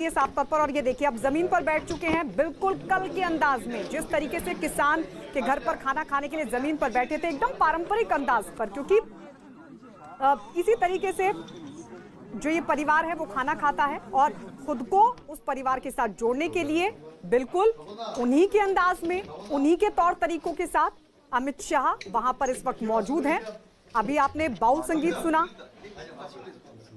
ये साफ तौर पर। और ये देखिए अब जमीन पर बैठ चुके हैं बिल्कुल कल के अंदाज में, जिस तरीके से किसान के घर पर खाना खाने के लिए जमीन पर बैठे थे एकदम पारंपरिक अंदाज पर, क्योंकि इसी तरीके से जो ये परिवार है वो खाना खाता है और खुद को उस परिवार के साथ जोड़ने के लिए बिल्कुल उन्हीं के अंदाज में, उन्हीं के तौर तरीकों के साथ अमित शाह वहां पर इस वक्त मौजूद हैं। अभी आपने बाउल संगीत सुना,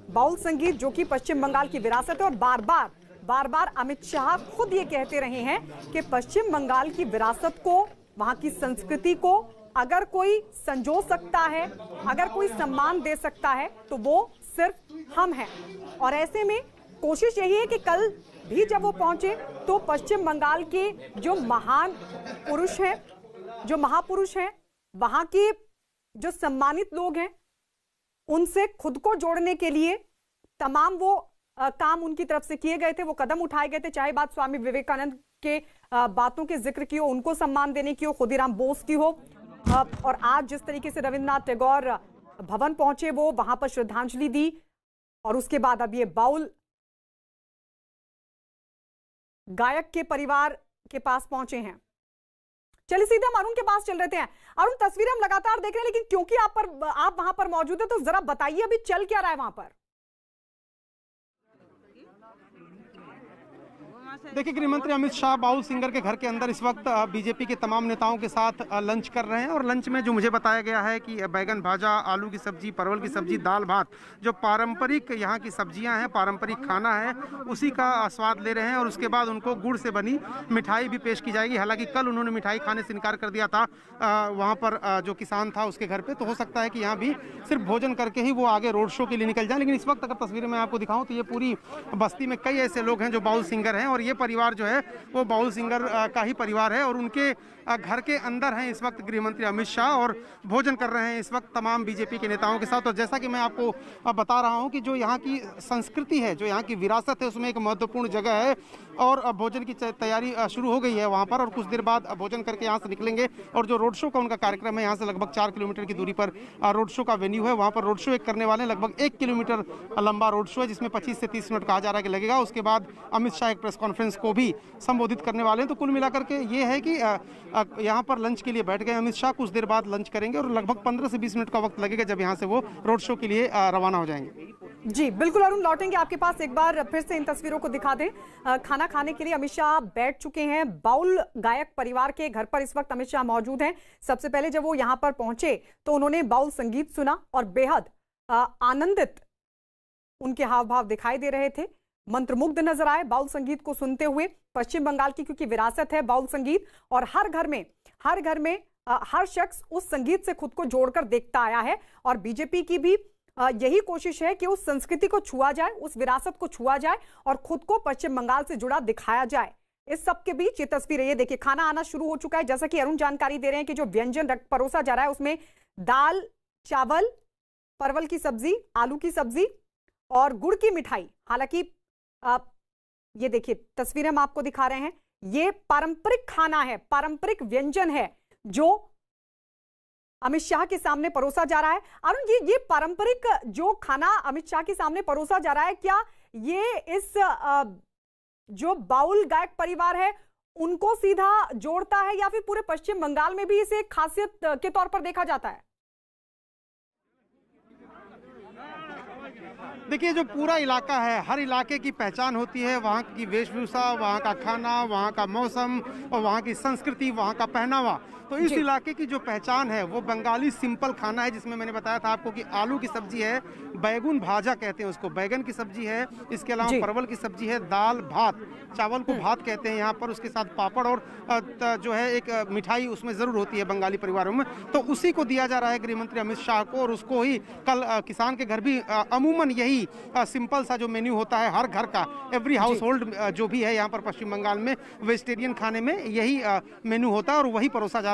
बाउल संगीत जो कि पश्चिम बंगाल की विरासत है, और बार बार अमित शाह खुद ये कहते रहे हैं कि पश्चिम बंगाल की विरासत को, वहां की संस्कृति को अगर कोई संजो सकता है, अगर कोई सम्मान दे सकता है तो वो सिर्फ हम हैं। और ऐसे में कोशिश यही है कि कल भी जब वो पहुंचे तो पश्चिम बंगाल के जो महान पुरुष हैं, जो महापुरुष हैं, वहां के जो सम्मानित लोग हैं, उनसे खुद को जोड़ने के लिए तमाम वो काम उनकी तरफ से किए गए थे, वो कदम उठाए गए थे, चाहे बात स्वामी विवेकानंद के बातों के जिक्र की हो, उनको सम्मान देने की हो, खुदीराम बोस की हो, और आज जिस तरीके से रविंद्रनाथ टैगोर भवन पहुंचे वो वहां पर श्रद्धांजलि दी, और उसके बाद अब ये बाउल गायक के परिवार के पास पहुंचे हैं। चलिए सीधे हम अरुण के पास चल रहे हैं। अरुण, तस्वीरें हम लगातार देख रहे हैं, लेकिन क्योंकि आप वहां पर मौजूद है तो जरा बताइए अभी चल क्या रहा है वहां पर। देखिए, गृह मंत्री अमित शाह बाउल सिंगर के घर के अंदर इस वक्त बीजेपी के तमाम नेताओं के साथ लंच कर रहे हैं, और लंच में जो मुझे बताया गया है कि बैगन भाजा, आलू की सब्जी, परवल की सब्जी, दाल भात, जो पारंपरिक यहाँ की सब्जियां हैं, पारंपरिक खाना है, उसी का स्वाद ले रहे हैं। और उसके बाद उनको गुड़ से बनी मिठाई भी पेश की जाएगी। हालांकि कल उन्होंने मिठाई खाने से इनकार कर दिया था वहाँ पर जो किसान था उसके घर पर, तो हो सकता है कि यहाँ भी सिर्फ भोजन करके ही वो आगे रोड शो के लिए निकल जाए। लेकिन इस वक्त अगर तस्वीरें मैं आपको दिखाऊँ तो ये पूरी बस्ती में कई ऐसे लोग हैं जो बाउल सिंगर हैं, और ये परिवार जो है वो बाउल सिंगर का ही परिवार है, और उनके घर के अंदर हैं इस वक्त गृह मंत्री अमित शाह, और भोजन कर रहे हैं इस वक्त तमाम बीजेपी के नेताओं के साथ। और जैसा कि मैं आपको बता रहा हूं कि जो यहाँ की संस्कृति है, जो यहाँ की विरासत है, उसमें एक महत्वपूर्ण जगह है, और भोजन की तैयारी शुरू हो गई है वहाँ पर, और कुछ देर बाद भोजन करके यहाँ से निकलेंगे। और जो रोड शो का उनका कार्यक्रम है, यहाँ से लगभग 4 किलोमीटर की दूरी पर रोड शो का वेन्यू है, वहाँ पर रोड शो एक करने वाले, लगभग 1 किलोमीटर लंबा रोड शो है, जिसमें 25 से 30 मिनट कहा जा रहा है कि लगेगा। उसके बाद अमित शाह एक प्रेस कॉन्फ्रेंस को भी संबोधित करने वाले हैं। तो कुल मिलाकर के ये है कि यहाँ पर लंच के लिए बैठ गए अमित शाह, कुछ देर बाद लंच करेंगे, और लगभग 15 से 20 मिनट का वक्त लगेगा जब यहाँ से वो रोड शो के लिए रवाना हो जाएंगे। जी बिल्कुल अरुण, लौटेंगे आपके पास, एक बार फिर से इन तस्वीरों को दिखा दें। खाना खाने के लिए अमित शाह बैठ चुके हैं। बाउल गायक परिवार के घर पर इस वक्त अमित शाह मौजूद हैं। सबसे पहले जब वो यहाँ पर पहुंचे तो उन्होंने बाउल संगीत सुना और बेहद आनंदित उनके हाव भाव दिखाई दे रहे थे, मंत्रमुग्ध नजर आए बाउल संगीत को सुनते हुए। पश्चिम बंगाल की क्योंकि विरासत है बाउल संगीत, और हर घर में हर शख्स उस संगीत से खुद को जोड़कर देखता आया है, और बीजेपी की भी यही कोशिश है कि उस संस्कृति को छुआ जाए, उस विरासत को छुआ जाए और खुद को पश्चिम बंगाल से जुड़ा दिखाया जाए। इस सब के बीच ये तस्वीरें, ये देखिए खाना आना शुरू हो चुका है। जैसा कि अरुण जानकारी दे रहे हैं कि जो व्यंजन परोसा जा रहा है उसमें दाल, चावल, परवल की सब्जी, आलू की सब्जी और गुड़ की मिठाई। हालांकि ये देखिए तस्वीरें हम आपको दिखा रहे हैं, ये पारंपरिक खाना है, पारंपरिक व्यंजन है जो अमित शाह के सामने परोसा जा रहा है। अरुण, ये पारंपरिक जो खाना अमित शाह के सामने परोसा जा रहा है, क्या ये इस जो बाउल गायक परिवार है उनको सीधा जोड़ता है, या फिर पूरे पश्चिम बंगाल में भी इसे एक खासियत के तौर पर देखा जाता है? देखिए, जो पूरा इलाका है, हर इलाके की पहचान होती है, वहाँ की वेशभूषा, वहाँ का खाना, वहाँ का मौसम और वहाँ की संस्कृति, वहाँ का पहनावा। तो इस इलाके की जो पहचान है वो बंगाली सिंपल खाना है, जिसमें मैंने बताया था आपको कि आलू की सब्जी है, बैगन भाजा कहते हैं उसको, बैगन की सब्जी है, इसके अलावा परवल की सब्जी है, दाल भात, चावल को भात कहते हैं यहाँ पर, उसके साथ पापड़, और जो है एक मिठाई उसमें ज़रूर होती है बंगाली परिवारों में। तो उसी को दिया जा रहा है गृह मंत्री अमित शाह को, और उसको ही कल किसान के घर भी अमूमन यही सिंपल सा जो मेन्यू होता है हर घर का, एवरी हाउस होल्ड जो भी है यहाँ पर पश्चिम बंगाल में वेजिटेरियन खाने में, यही मेन्यू होता है और वही परोसा जा रहा है।